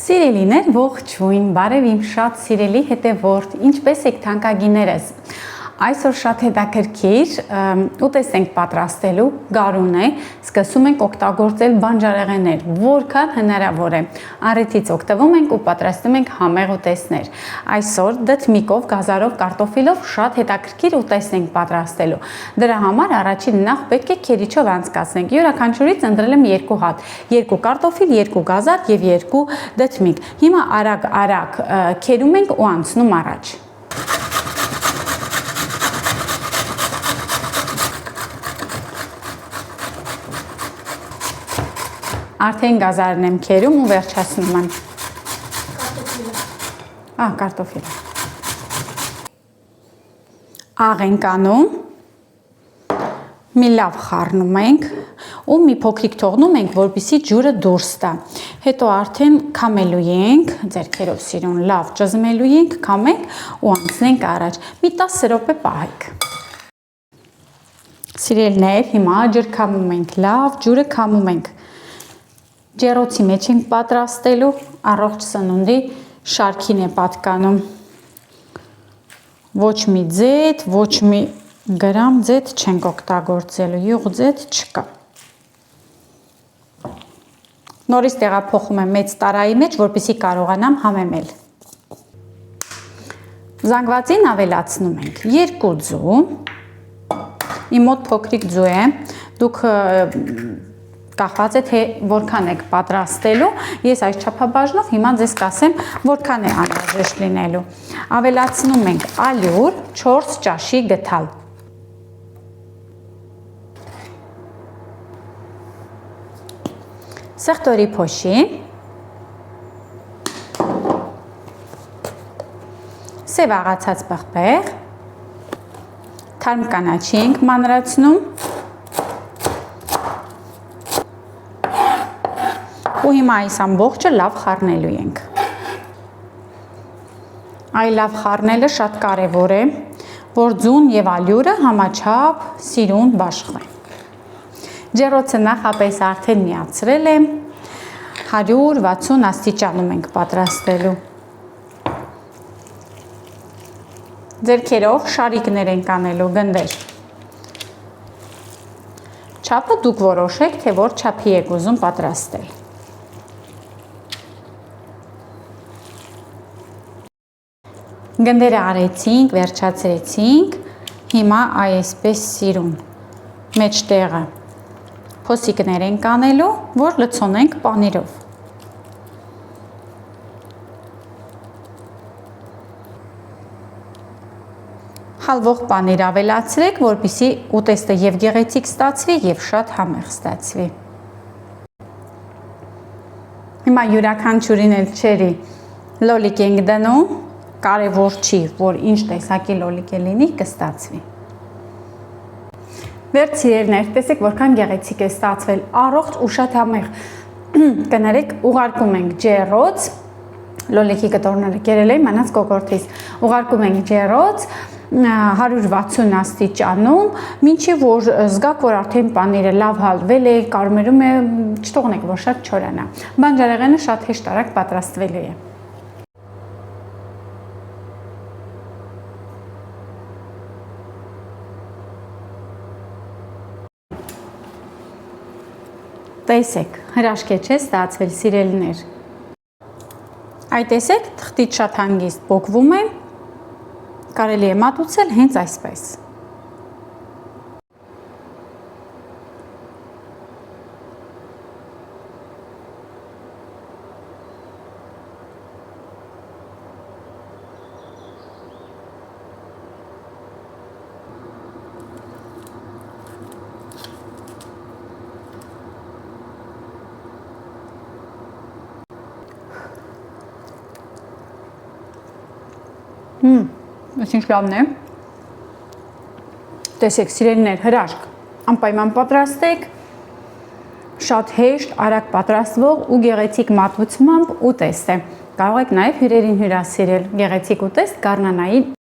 Սիրելիներ, ողջույն, բարև իմ շատ սիրելի հետևորդ, ինչպես եք թանկագիներս։ Այսօր շատ հետաքրքիր ուտեստ ենք պատրաստելու, գարուն է, սկսում ենք օգտագործել բանջարեղեններ, որքան հնարավոր է։ Առիթից օգտվում ենք ու պատրաստում ենք համեղ ուտեստներ։ Այսօր դդմիկով, գազարով, կարտոֆիլով շատ հետաքրքիր ուտեստ ենք պատրաստելու։ Դրա համար առաջին նախ պետք է քերիչով անցկացնենք։ Յուրաքանչյուրից ընտրել եմ 2 հատ, 2 կարտոֆիլ, 2 գազար եւ 2 դդմիկ։ Հիմա արագ քերում ենք ու անցնում առաջ։ Արդեն գազարն եմ քերում ու վերջացնում եմ։ Կարտոֆիլը։ Աղ ենք անում, մի լավ խառնում ենք ու մի փոքրիկ թողնում ենք, որպեսզի ջուրը դուրս տա։ Հետո արդեն քամելու ենք, ձեռքերով սիրուն լավ ճզմելու ենք, քամենք ու անցնենք առաջ։ Մի 10 րոպե պահեք։ Սիրելիներ, հիմա ջրքամում ենք, լավ ջուրը քամում ենք։ Ջեռոցի մեջ ենք պատրաստելու, առողջ սնունդի շարքին է պատկանում։ Ոչ մի ձեթ, ոչ մի գրամ ձեթ չենք օգտագործելու, յուղ ձեթ չկա։ Նորից տեղափոխում եմ մեծ տարայի մեջ, որպեսզի կարողանամ համեմել։ Զանգվածին ավելացնում ենք 2 ձու, իմ մոտ փոքրիկ ձու է, դուք կախված է թե որքան եք պատրաստելու, ես այս չափաբաժնով հիմա ձեզ կասեմ որքան է անհրաժեշտ լինելու։ Ավելացնում ենք ալյուր 4 ճաշի գթալ։ Սեղտորի փոշի, սև աղացած պղպեղ, թարմ կանաչի ենք մանրացնում ու հիմա այս ամբողջը լավ խառնելու ենք։ Այ լավ խառնելը շատ կարևոր է, որ ձուն եւ ալյուրը համաչափ սիրուն բաշխվեն։ Ջեռոցը նախապես արդեն միացրել եմ, 160 աստիճանում ենք պատրաստելու։ Ձեռքերով շարիկներ ենք անելու, գնդեր։ Չափը դուք որոշեք, թե որ չափի եք ուզում պատրաստել։ Գնդերը արեցինք, վերջացրեցինք, հիմա այսպես սիրուն, մեջտեղը փոսիկներ ենք անելու, որ լցոնենք պանիրով։ Հալվող պանիր ավելացրեք, որպեսզի ուտեստը եւ գեղեցիկ ստացվի եւ շատ համեղ ստացվի։ Հիմա յուրաքանչյուրին էլ չերի լոլիկ ենք դնում, կարևոր չի, որ ինչ տեսակի լոլիկ է լինի, կստացվի։ Վերջ սիրելիներ, տեսեք որքան գեղեցիկ է ստացվել, առողջ ու շատ համեղ։ Կներեք, ուղարկում ենք ջեռոց, լոլիկի կտորները կերել եմ, մնաց կոկորդից, ուղարկում ենք ջեռոց 160 աստիճանում, մինչև որ զգաք, որ արդեն պանիրը լավ հալվել է, կարմերում է, չթողնեք, որ շատ չորանա։ Բանջարեղենը շատ հեշտ արագ պատրաստվելու է։ Տեսեք, հրաշք է չէ ստացվել սիրելիներ։ Այ տեսեք, թղթից շատ հանգիստ պոկվում է, կարելի է մատուցել հենց այսպես։ Ինչ լավն է։ Տեսեք, սիրելիներ, հրաշք, անպայման պատրաստեք, շատ հեշտ, արագ պատրաստվող ու գեղեցիկ մատուցմամբ ուտեստ է։ Կարող եք նաև հյուրերին հյուրասիրել գեղեցիկ ուտեստ Գառնանայի